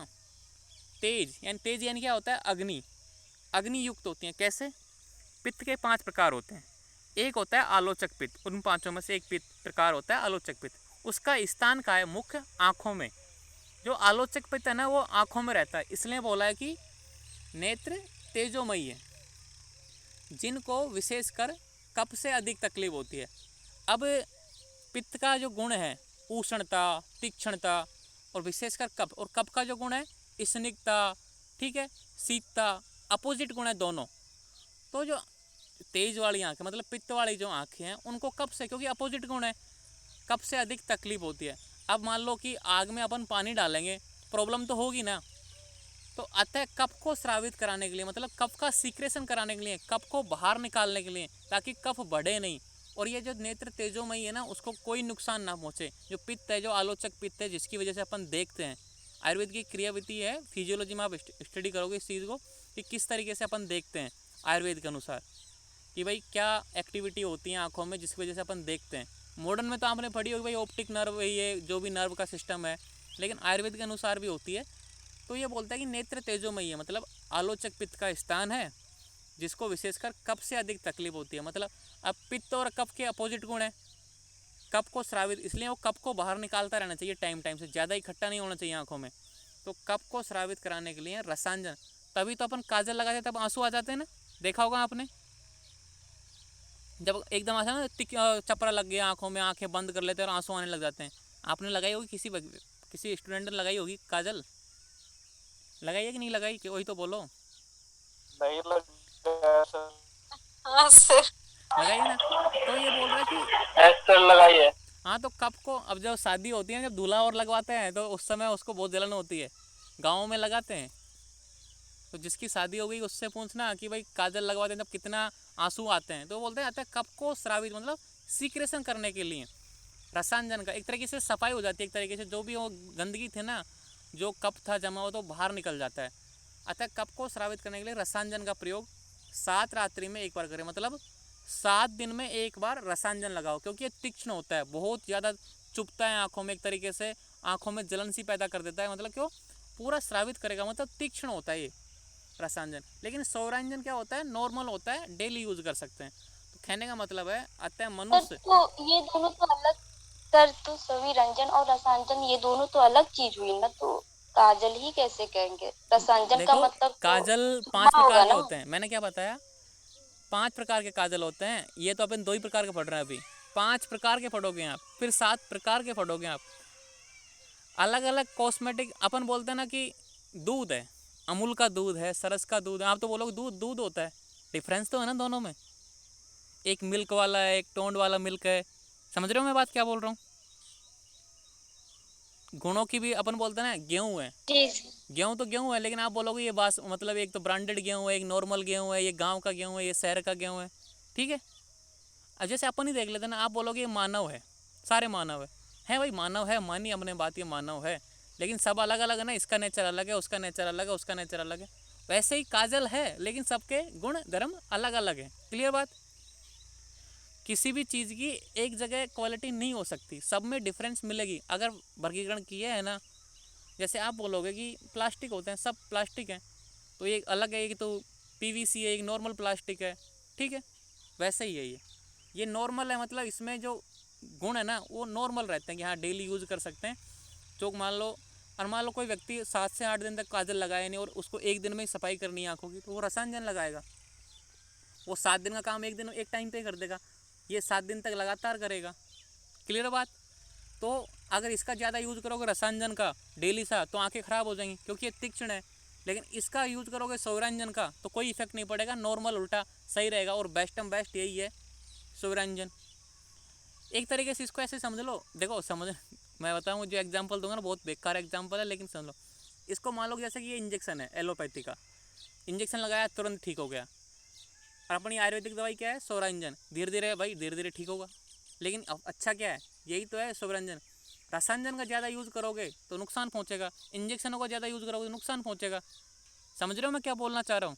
तेज यानी क्या होता है? अग्नि, अग्नि युक्त होती हैं। कैसे? पित्त के 5 प्रकार होते हैं, एक होता है आलोचक पित्त, उन 5 में से एक पित्त प्रकार होता है आलोचक पित्त, उसका स्थान का है मुख्य आँखों में। जो आलोचक पित्त है ना वो आँखों में रहता है, इसलिए बोला है कि नेत्र तेजोमयी है, जिनको विशेषकर कफ से अधिक तकलीफ होती है। अब पित्त का जो गुण है उष्णता, तीक्ष्णता, और विशेषकर कफ, और कफ का जो गुण है स्निग्धता, ठीक है। शीतता अपोजिट गुण है दोनों। तो जो तेज वाली आंखें मतलब पित्त वाली जो आंखें हैं उनको कफ से, क्योंकि अपोजिट गुण है, कफ से अधिक तकलीफ होती है। अब मान लो कि आग में अपन पानी डालेंगे, प्रॉब्लम तो होगी ना। तो अतः कफ को स्रावित कराने के लिए, मतलब कफ का सीक्रेशन कराने के लिए, कफ को बाहर निकालने के लिए, ताकि कफ बढ़े नहीं और ये जो नेत्र तेजोमयी है ना उसको कोई नुकसान ना पहुँचे। जो पित्त है, जो आलोचक पित्त है, जिसकी वजह से अपन देखते हैं, आयुर्वेद की क्रियाविधि है, फिजियोलॉजी में आप स्टडी करोगे इस चीज़ को कि किस तरीके से अपन देखते हैं आयुर्वेद के अनुसार कि भाई क्या एक्टिविटी होती है आँखों में जिसकी वजह से अपन देखते हैं। मॉडर्न में तो आपने पढ़ी होगी भाई ऑप्टिक नर्व, ये जो भी नर्व का सिस्टम है, लेकिन आयुर्वेद के अनुसार भी होती है। तो ये बोलता है कि नेत्र तेजोमयी है, मतलब आलोचक पित्त का स्थान है जिसको विशेषकर कफ से अधिक तकलीफ होती है। मतलब अब पित्त और कफ के अपोजिट गुण है, कफ को स्रावित, इसलिए वो कफ को बाहर निकालता रहना चाहिए टाइम टाइम से, ज़्यादा इकट्ठा नहीं होना चाहिए आंखों में। तो कफ को स्रावित कराने के लिए रसांजन, तभी तो अपन काजल लगाते तब आंसू आ जाते हैं ना, देखा होगा आपने। जब एकदम ऐसा ना चपरा लग गया आंखों में, आंखें बंद कर लेते हैं और आंसू आने लग जाते हैं। आपने लगाई होगी, किसी स्टूडेंट ने लगाई होगी काजल, लगाई है कि नहीं लगाई, कि वही तो बोलो। नहीं लगाया सर। हाँ सर। लगाई है ना। तो ये बोल रहा है कि सर लगाई है। हाँ, तो कप को अब जब शादी होती है, जब दूल्हा और लगवाते हैं तो उस समय उसको बहुत जलन होती है, गाँव में लगाते हैं। तो जिसकी शादी हो गई उससे पूछना कि भाई काजल लगवाते हैं तब कितना आंसू आते हैं, तो बोलते हैं आते हैं कप को स्रावित, मतलब सीक्रेशन करने के लिए, रसांजन का एक तरीके से सफाई हो जाती है, एक तरीके से जो भी वो गंदगी थे ना, जो कप था जमा हुआ तो बाहर निकल जाता है। अतः कप को स्रावित करने के लिए रसांजन का प्रयोग 7 रात्रि में एक बार करें, मतलब 7 दिन में एक बार रसांजन लगाओ, क्योंकि ये तीक्ष्ण होता है, बहुत ज़्यादा चुभता है आँखों में, एक तरीके से आँखों में जलन सी पैदा कर देता है, मतलब क्यों पूरा स्रावित करेगा, मतलब तीक्ष्ण होता है ये रसांजन। लेकिन सौरांजन क्या होता है, नॉर्मल होता है, डेली यूज कर सकते हैं। तो कहने का मतलब है अतः मनुष्य, तो ये दोनों तो अलग सर, तो सभी रंजन और रसांजन ये दोनों तो अलग चीज हुई ना, तो काजल ही कैसे कहेंगे? रसांजन का देखो मतलब तो काजल 5 धुआं होगा प्रकार के ना। होते हैं, मैंने क्या बताया, 5 प्रकार के काजल होते हैं। ये तो अपन 2 ही प्रकार के पढ़ रहे हैं अभी, 5 प्रकार के पढ़ोगे आप, फिर 7 प्रकार के पढ़ोगे आप। अलग अलग कॉस्मेटिक, अपन बोलते हैं ना कि दूध है, अमूल का दूध है, सरस का दूध है, आप तो बोलोगे दूध दूध होता है, डिफरेंस तो है ना दोनों में, एक मिल्क वाला है, एक टोंड वाला मिल्क है। समझ रहे हो मैं बात क्या बोल रहा हूँ। गुणों की भी अपन बोलते हैं ना, गेहूँ है, गेहूँ तो गेहूँ है, लेकिन आप बोलोगे ये बास, मतलब एक तो ब्रांडेड गेहूँ है, एक नॉर्मल गेहूँ है, ये गांव का गेहूँ है, ये शहर का गेहूँ है, ठीक है। अब जैसे अपन ही देख लेते हैं ना, आप बोलोगे ये मानव है, सारे मानव है भाई, मानव है, मानी अपने बात, ये मानव है, लेकिन सब अलग अलग है ना, इसका नेचर अलग है, उसका नेचर अलग है, उसका नेचर अलग है। वैसे ही काजल है, लेकिन सबके गुण धर्म अलग अलग है। क्लियर बात। किसी भी चीज़ की एक जगह क्वालिटी नहीं हो सकती, सब में डिफरेंस मिलेगी अगर वर्गीकरण किया है ना। जैसे आप बोलोगे कि प्लास्टिक होते हैं, सब प्लास्टिक हैं, तो एक अलग है, एक तो पीवीसी है, एक नॉर्मल प्लास्टिक है, ठीक है। वैसे ही है ये नॉर्मल है, मतलब इसमें जो गुण है ना वो नॉर्मल रहते हैं कि हाँ डेली यूज़ कर सकते हैं। जो मान लो कोई व्यक्ति 7 से 8 दिन तक काजल लगाया नहीं और उसको एक दिन में ही सफाई करनी है आँखों की, तो वो रसांजन लगाएगा। वो 7 दिन का काम एक टाइम पे कर देगा, ये 7 दिन तक लगातार करेगा। क्लियर बात। तो अगर इसका ज़्यादा यूज़ करोगे रसांजन का डेली सा, तो आंखें ख़राब हो जाएंगी क्योंकि ये तीक्ष्ण है। लेकिन इसका यूज़ करोगे सौरांजन का तो कोई इफेक्ट नहीं पड़ेगा, नॉर्मल उल्टा सही रहेगा। और बेस्ट यही है सौरांजन। एक तरीके से इसको ऐसे समझ लो, देखो मैं बताऊँ, जो एग्जाम्पल दूंगा ना बहुत बेकार एग्जाम्पल है, लेकिन समझ लो। इसको मान लो जैसे कि ये इंजेक्शन है एलोपैथी का, इंजेक्शन लगाया तुरंत ठीक हो गया। और अपनी आयुर्वेदिक दवाई क्या है, सौरांजन, धीरे धीरे ठीक होगा। लेकिन अब अच्छा क्या है, यही तो है सौरांजन। रसांजन का ज़्यादा यूज़ करोगे तो नुकसान पहुंचेगा, इंजेक्शनों का ज़्यादा यूज़ करोगे तो नुकसान पहुंचेगा। समझ रहे हो मैं क्या बोलना चाह रहा हूँ।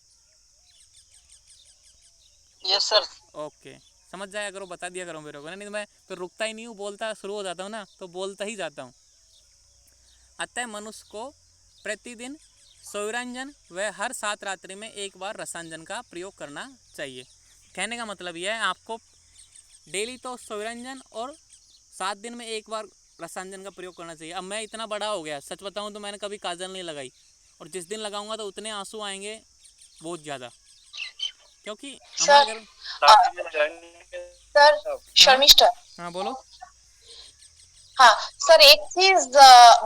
Yes sir. ओके, समझ जाया करो, बता दिया करो मेरे को, नहीं तो मैं तो रुकता ही नहीं हूँ, बोलता शुरू हो जाता हूँ ना, तो बोलता ही जाता हूँ। अतः मनुष्य को प्रतिदिन सौरांजन व हर 7 रात्रि में एक बार रसांजन का प्रयोग करना चाहिए। कहने का मतलब यह है, आपको डेली तो सौरांजन और 7 दिन में एक बार रसांजन का प्रयोग करना चाहिए। अब मैं इतना बड़ा हो गया, सच बताऊं तो मैंने कभी काजल नहीं लगाई, और जिस दिन लगाऊंगा तो उतने आंसू आएंगे बहुत ज़्यादा, क्योंकि हमारे घर। सर शर्मिष्ठा, हाँ बोलो। हाँ सर, एक चीज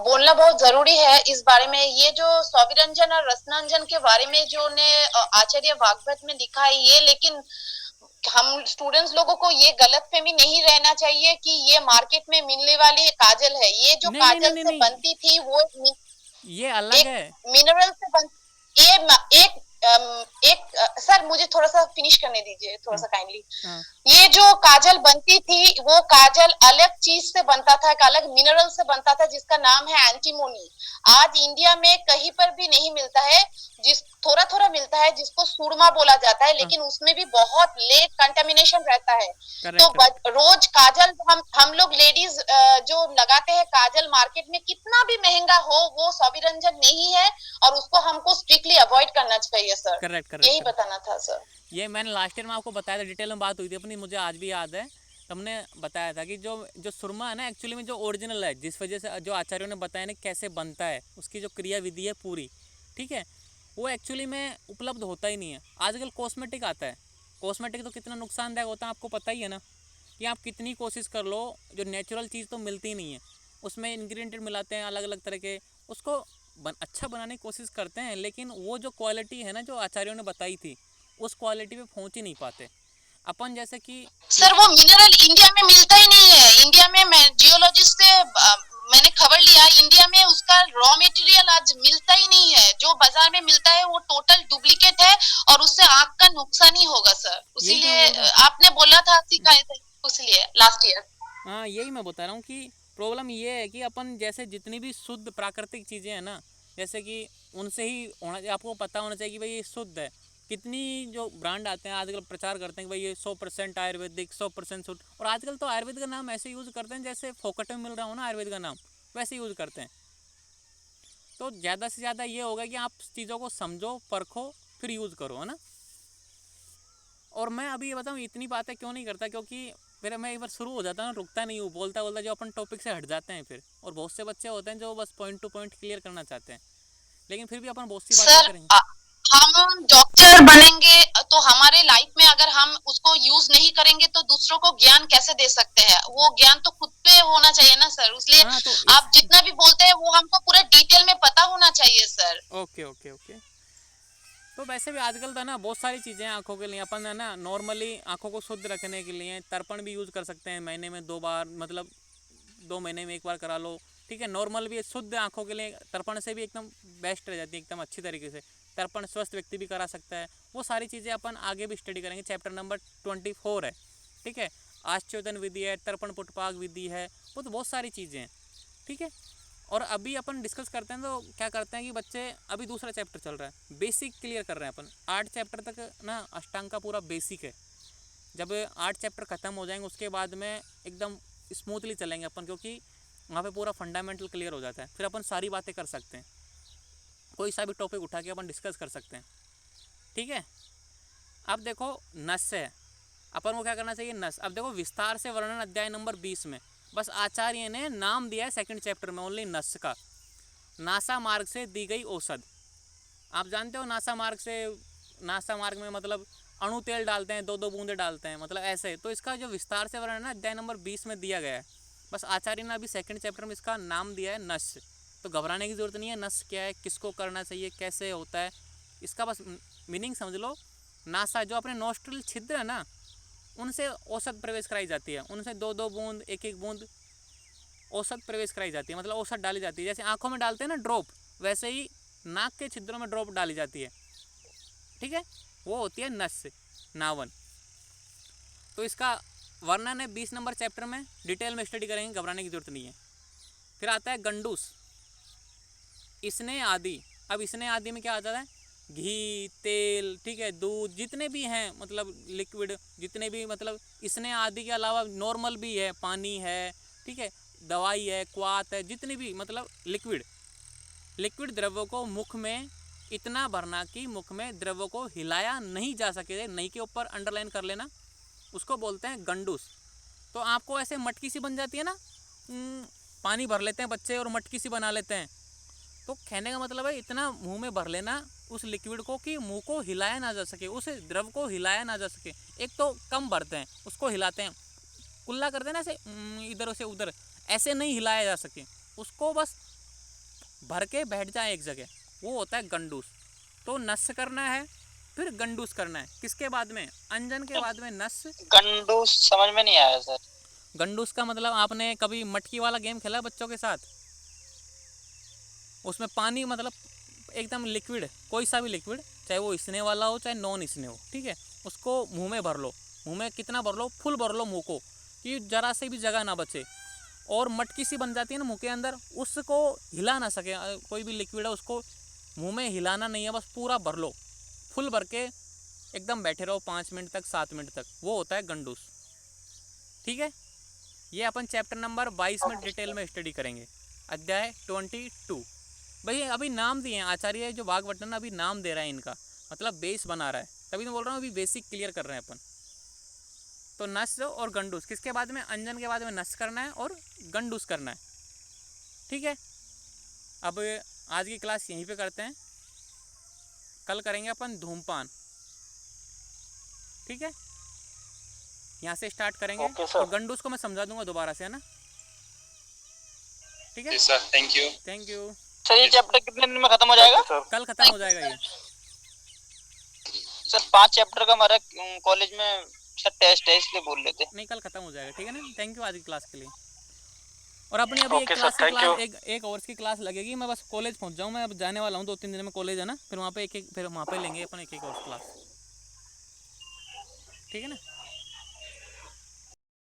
बोलना बहुत जरूरी है इस बारे में। ये जो सौविरंजन और रसनांजन के बारे में जो ने आचार्य वाग्भट में लिखा है ये, लेकिन हम स्टूडेंट्स लोगों को ये गलतफहमी नहीं रहना चाहिए कि ये मार्केट में मिलने वाली काजल है। ये जो नहीं नहीं काजल नहीं से नहीं, बनती थी वो ये अलग एक है। मिनरल से बन एक सर मुझे थोड़ा सा फिनिश करने दीजिए, थोड़ा सा काइंडली। हाँ ये जो काजल बनती थी वो काजल अलग चीज से बनता था, एक अलग मिनरल से बनता था जिसका नाम है एंटीमोनी। आज इंडिया में कहीं पर भी नहीं मिलता है, जिस थोड़ा थोड़ा मिलता है जिसको सुरमा बोला जाता है, लेकिन उसमें भी बहुत लेट कंटेमिनेशन रहता है। तो करेक्ट। रोज काजल हम लोग लेडीज जो लगाते हैं काजल मार्केट में, कितना भी महंगा हो वो सौविरंजन नहीं है और उसको हमको स्ट्रिक्टली अवॉइड करना चाहिए सर। करेक्ट यही बताना था सर। ये मैंने लास्ट ईयर में आपको बताया था, डिटेल में बात हुई थी अपनी, मुझे आज भी याद है। हमने बताया था कि जो जो सुरमा है ना एक्चुअली में जो ओरिजिनल है, जिस वजह से जो आचार्यों ने बताया ना कैसे बनता है, उसकी जो क्रिया विधि है पूरी, ठीक है, वो एक्चुअली में उपलब्ध होता ही नहीं है। आजकल कॉस्मेटिक आता है, कॉस्मेटिक तो कितना नुकसानदायक होता है आपको पता ही है ना, कि आप कितनी कोशिश कर लो जो नेचुरल चीज़ तो मिलती ही नहीं है। उसमें इंग्रेडिएंट मिलाते हैं अलग अलग तरह के, उसको अच्छा बनाने की कोशिश करते हैं, लेकिन वो जो क्वालिटी है ना जो आचार्यों ने बताई थी उस क्वालिटी पे पहुंच ही नहीं पाते अपन। जैसे कि सर वो मिनरल इंडिया में मिलता ही नहीं है। इंडिया में मैं जियोलॉजिस्ट से मैंने खबर लिया, इंडिया में उसका रॉ मटेरियल आज मिलता ही नहीं है। जो बाजार में मिलता है वो टोटल डुप्लीकेट है और उससे आंख का नुकसान ही होगा सर। इसीलिए आपने बोला था सिखाए थे, इसलिए लास्ट ईयर। हाँ यही मैं बता रहा हूँ कि प्रॉब्लम ये है कि अपन जैसे जितनी भी शुद्ध प्राकृतिक चीज़ें हैं ना, जैसे कि उनसे ही होना चाहिए, आपको पता होना चाहिए कि भाई ये शुद्ध है। कितनी जो ब्रांड आते हैं आजकल प्रचार करते हैं कि भाई ये 100% आयुर्वेदिक, 100% शुद्ध, और आजकल तो आयुर्वेद का नाम ऐसे यूज़ करते हैं जैसे फोकट में मिल रहा हो ना आयुर्वेद का नाम, वैसे यूज़ करते हैं। तो ज़्यादा से ज़्यादा ये होगा कि आप चीज़ों को समझो, परखो, फिर यूज़ करो, है ना। और मैं अभी ये बताऊँ इतनी बातें क्यों नहीं करता, क्योंकि फिर मैं एक बार शुरू हो जाता हूँ रुकता नहीं हूँ, बोलता बोलता जो अपन टॉपिक से हट जाते हैं फिर। और बहुत से बच्चे होते हैं जो बस पॉइंट टू पॉइंट क्लियर करना चाहते हैं, लेकिन फिर भी अपन बहुत सी बातें करेंगे। हम डॉक्टर बनेंगे तो हमारे लाइफ में अगर हम उसको यूज नहीं करेंगे तो दूसरों को ज्ञान कैसे दे सकते हैं? वो ज्ञान तो खुद पे होना चाहिए ना सर। इसलिए हाँ, तो आप जितना भी बोलते हैं वो हमको पूरा डिटेल में पता होना चाहिए सर। Okay okay okay. तो वैसे भी आजकल तो ना बहुत सारी चीज़ें आंखों के लिए अपन है ना, नॉर्मली आंखों को शुद्ध रखने के लिए तर्पण भी यूज़ कर सकते हैं, महीने में 2 बार, मतलब 2 महीने में 1 बार करा लो, ठीक है। नॉर्मल भी शुद्ध आंखों के लिए तर्पण से भी एकदम बेस्ट रह जाती है, एकदम अच्छी तरीके से। तर्पण स्वस्थ व्यक्ति भी करा सकता है। वो सारी चीज़ें अपन आगे भी स्टडी करेंगे, चैप्टर नंबर 24 है, ठीक है। आश्चोदन विधि है, तर्पण पुटपाक विधि है, वो तो बहुत सारी चीज़ें हैं, ठीक है। और अभी अपन डिस्कस करते हैं तो क्या करते हैं कि बच्चे अभी दूसरा चैप्टर चल रहा है, बेसिक क्लियर कर रहे हैं अपन। 8 चैप्टर तक ना अष्टांग का पूरा बेसिक है। जब 8 चैप्टर ख़त्म हो जाएंगे उसके बाद में एकदम स्मूथली चलेंगे अपन, क्योंकि वहाँ पे पूरा फंडामेंटल क्लियर हो जाता है। फिर अपन सारी बातें कर सकते हैं, कोई सा भी टॉपिक उठा के अपन डिस्कस कर सकते हैं, ठीक है। अब देखो नस है, अपन को क्या करना चाहिए, नस। अब देखो विस्तार से वर्णन अध्याय नंबर 20 में बस आचार्य ने नाम दिया है सेकंड चैप्टर में ओनली नस का। नासा मार्ग से दी गई औषध, आप जानते हो नासा मार्ग से, नासा मार्ग में मतलब अणु तेल डालते हैं, 2-2 बूंदे डालते हैं, मतलब ऐसे। तो इसका जो विस्तार से वर्णन है अध्याय नंबर 20 में दिया गया है। बस आचार्य ने अभी सेकंड चैप्टर में इसका नाम दिया है नस। तो घबराने की ज़रूरत नहीं है, नस क्या है, किसको करना चाहिए, कैसे होता है, इसका बस मीनिंग समझ लो। नासा जो अपने नोस्ट्रिल छिद्र है ना, उनसे औषध प्रवेश कराई जाती है, उनसे 2-2 बूंद, 1-1 बूंद औषध प्रवेश कराई जाती है, मतलब औषध डाली जाती है। जैसे आंखों में डालते हैं ना ड्रॉप, वैसे ही नाक के छिद्रों में ड्रॉप डाली जाती है, ठीक है। वो होती है नस, नावन। तो इसका वर्णन है 20 नंबर चैप्टर में, डिटेल में स्टडी करेंगे, घबराने की जरूरत नहीं है। फिर आता है गंडूस, इसने आदि। अब इसने आदि में क्या आता है, घी, तेल, ठीक है, दूध, जितने भी हैं मतलब लिक्विड, जितने भी मतलब इसने आदि के अलावा नॉर्मल भी है, पानी है, ठीक है, दवाई है, क्वाथ है, जितनी भी मतलब लिक्विड द्रव्यों को मुख में इतना भरना कि मुख में द्रव्यों को हिलाया नहीं जा सके, नहीं के ऊपर अंडरलाइन कर लेना, उसको बोलते हैं गंडूस। तो आपको ऐसे मटकी सी बन जाती है ना, पानी भर लेते हैं बच्चे और मटकी सी बना लेते हैं। तो कहने का मतलब है इतना मुंह में भर लेना उस लिक्विड को कि मुंह को हिलाया ना जा सके, उस द्रव को हिलाया ना जा सके। एक तो कम भरते हैं, उसको हिलाते हैं, कुल्ला कर देना ऐसे इधर से उधर, ऐसे नहीं हिलाया जा सके, उसको बस भर के बैठ जाए एक जगह, वो होता है गंडूस। तो नस करना है फिर गंडूस करना है, किसके बाद में, अंजन के बाद में नस। गंडू समझ में नहीं आया सर। गंडूस का मतलब आपने कभी मटकी वाला गेम खेला बच्चों के साथ, उसमें पानी मतलब एकदम लिक्विड, कोई सा भी लिक्विड, चाहे वो इसने वाला हो चाहे नॉन इसने हो, ठीक है, उसको मुंह में भर लो, मुंह में कितना भर लो, फुल भर लो मुंह को, कि जरा से भी जगह ना बचे, और मटकी सी बन जाती है ना मुंह के अंदर, उसको हिला ना सके, कोई भी लिक्विड है उसको मुंह में हिलाना नहीं है, बस पूरा भर लो, फुल भर के एकदम बैठे रहो 5 मिनट तक 7 मिनट तक, वो होता है गंडूस। ठीक है, ये अपन चैप्टर नंबर 22 में डिटेल में स्टडी करेंगे, अध्याय 22। भाई अभी नाम दिए हैं आचार्य जो भागवतन अभी नाम दे रहा है इनका, मतलब बेस बना रहा है, तभी तो बोल रहा हूँ अभी बेसिक क्लियर कर रहे हैं अपन। तो नस और गंडूस, किसके बाद में, अंजन के बाद में नस करना है और गंडूस करना है। ठीक है, अब आज की क्लास यहीं पे करते हैं, कल करेंगे अपन धूमपान। ठीक है, यहाँ से स्टार्ट करेंगे। Okay sir. और गंडूस को मैं समझा दूंगा दोबारा से, है ना। ठीक है sir, thank you. Thank you. Sir ये चैप्टर कितने दिन में खत्म हो जाएगा सर? कल खत्म हो जाएगा ये। सर 5 चैप्टर का हमारा कॉलेज में सर टेस्ट है, इसलिए बोल लेते। नहीं कल खत्म हो जाएगा, ठीक है ना। थैंक यू आज की क्लास के लिए। और अपनी अभी एक Okay, sir, class thank you. एक आवर्स की क्लास लगेगी, मैं बस कॉलेज पहुंच जाऊँ, मैं अब जाने वाला हूँ, 2-3 दिन में कॉलेज है ना, फिर वहाँ पे फिर वहाँ पे लेंगे अपन एक और क्लास। ठीक है ना।